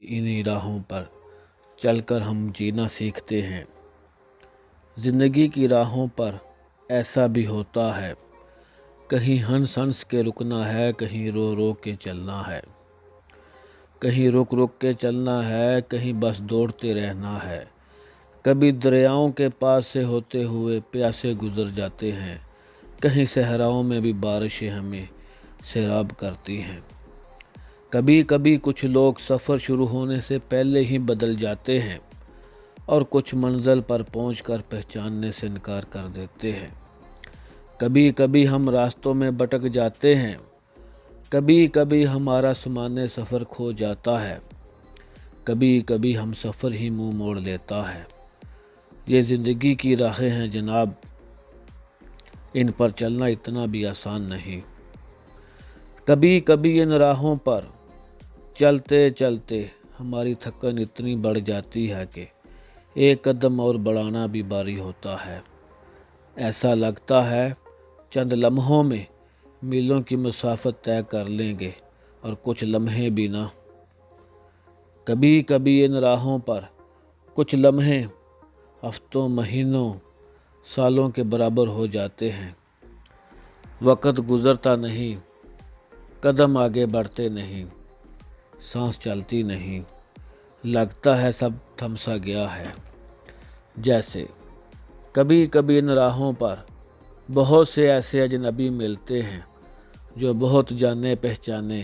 انہی راہوں پر چل کر ہم جینا سیکھتے ہیں۔ زندگی کی راہوں پر ایسا بھی ہوتا ہے، کہیں ہنس ہنس کے رکنا ہے، کہیں رو رو کے چلنا ہے، کہیں رک رک کے چلنا ہے، کہیں بس دوڑتے رہنا ہے۔ کبھی دریاؤں کے پاس سے ہوتے ہوئے پیاسے گزر جاتے ہیں، کہیں صحراؤں میں بھی بارشیں ہمیں سیراب کرتی ہیں۔ کبھی کبھی کچھ لوگ سفر شروع ہونے سے پہلے ہی بدل جاتے ہیں اور کچھ منزل پر پہنچ کر پہچاننے سے انکار کر دیتے ہیں۔ کبھی کبھی ہم راستوں میں بھٹک جاتے ہیں، کبھی کبھی ہمارا سامان سفر کھو جاتا ہے، کبھی کبھی ہم سفر ہی منہ موڑ لیتا ہے۔ یہ زندگی کی راہیں ہیں جناب، ان پر چلنا اتنا بھی آسان نہیں۔ کبھی کبھی ان راہوں پر چلتے چلتے ہماری تھکن اتنی بڑھ جاتی ہے کہ ایک قدم اور بڑھانا بھی بھاری ہوتا ہے۔ ایسا لگتا ہے چند لمحوں میں میلوں کی مسافت طے کر لیں گے اور کچھ لمحے بھی نہ۔ کبھی کبھی ان راہوں پر کچھ لمحے ہفتوں، مہینوں، سالوں کے برابر ہو جاتے ہیں۔ وقت گزرتا نہیں، قدم آگے بڑھتے نہیں، سانس چلتی نہیں، لگتا ہے سب تھم سا گیا ہے۔ جیسے کبھی کبھی ان راہوں پر بہت سے ایسے اجنبی ملتے ہیں جو بہت جانے پہچانے،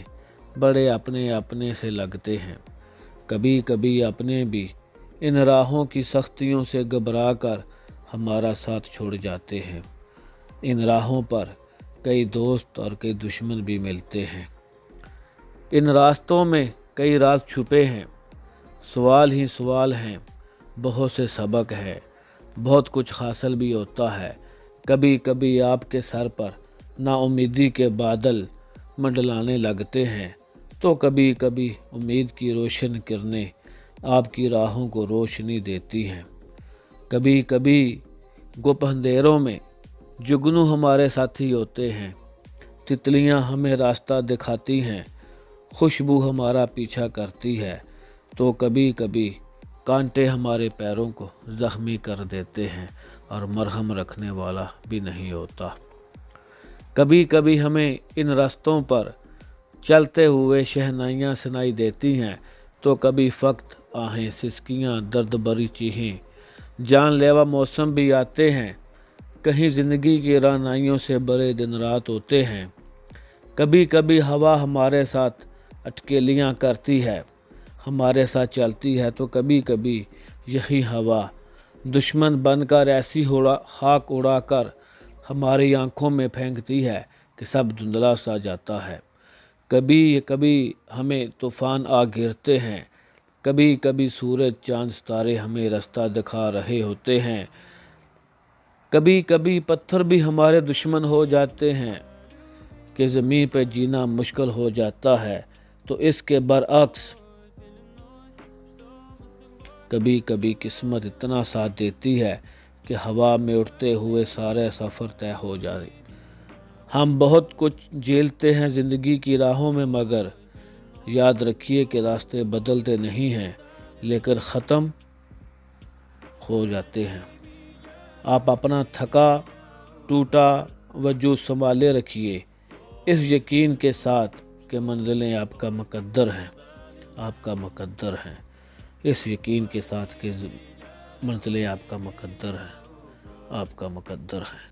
بڑے اپنے اپنے سے لگتے ہیں۔ کبھی کبھی اپنے بھی ان راہوں کی سختیوں سے گھبرا کر ہمارا ساتھ چھوڑ جاتے ہیں۔ ان راہوں پر کئی دوست اور کئی دشمن بھی ملتے ہیں۔ ان راستوں میں کئی راز چھپے ہیں، سوال ہی سوال ہیں، بہت سے سبق ہیں، بہت کچھ حاصل بھی ہوتا ہے۔ کبھی کبھی آپ کے سر پر نا امیدی کے بادل منڈلانے لگتے ہیں تو کبھی کبھی امید کی روشن کرنیں آپ کی راہوں کو روشنی دیتی ہیں۔ کبھی کبھی گپ اندھیروں میں جگنو ہمارے ساتھی ہوتے ہیں، تتلیاں ہمیں راستہ دکھاتی ہیں، خوشبو ہمارا پیچھا کرتی ہے تو کبھی کبھی کانٹے ہمارے پیروں کو زخمی کر دیتے ہیں اور مرہم رکھنے والا بھی نہیں ہوتا۔ کبھی کبھی ہمیں ان راستوں پر چلتے ہوئے شہنائیاں سنائی دیتی ہیں تو کبھی فقط آہیں، سسکیاں، درد بھری چیخیں۔ جان لیوا موسم بھی آتے ہیں، کہیں زندگی کی رعنائیوں سے بھرے دن رات ہوتے ہیں۔ کبھی کبھی ہوا ہمارے ساتھ اٹکیلیاں کرتی ہے، ہمارے ساتھ چلتی ہے تو کبھی کبھی یہی ہوا دشمن بن کر ایسی خاک اڑا کر ہماری آنکھوں میں پھینکتی ہے کہ سب دھندلا سا جاتا ہے۔ کبھی کبھی ہمیں طوفان آ گھیرتے ہیں، کبھی کبھی سورج، چاند، ستارے ہمیں راستہ دکھا رہے ہوتے ہیں۔ کبھی کبھی پتھر بھی ہمارے دشمن ہو جاتے ہیں کہ زمین پہ جینا مشکل ہو جاتا ہے۔ تو اس کے برعکس کبھی کبھی قسمت اتنا ساتھ دیتی ہے کہ ہوا میں اڑتے ہوئے سارے سفر طے ہو جائے۔ ہم بہت کچھ جھیلتے ہیں زندگی کی راہوں میں، مگر یاد رکھیے کہ راستے بدلتے نہیں ہیں لیکن ختم ہو جاتے ہیں۔ آپ اپنا تھکا ٹوٹا وجود سنبھالے رکھیے، اس یقین کے ساتھ کہ منزلیں آپ کا مقدر ہیں، آپ کا مقدر ہیں، اس یقین کے ساتھ کہ منزلیں آپ کا مقدر ہیں، آپ کا مقدر ہیں۔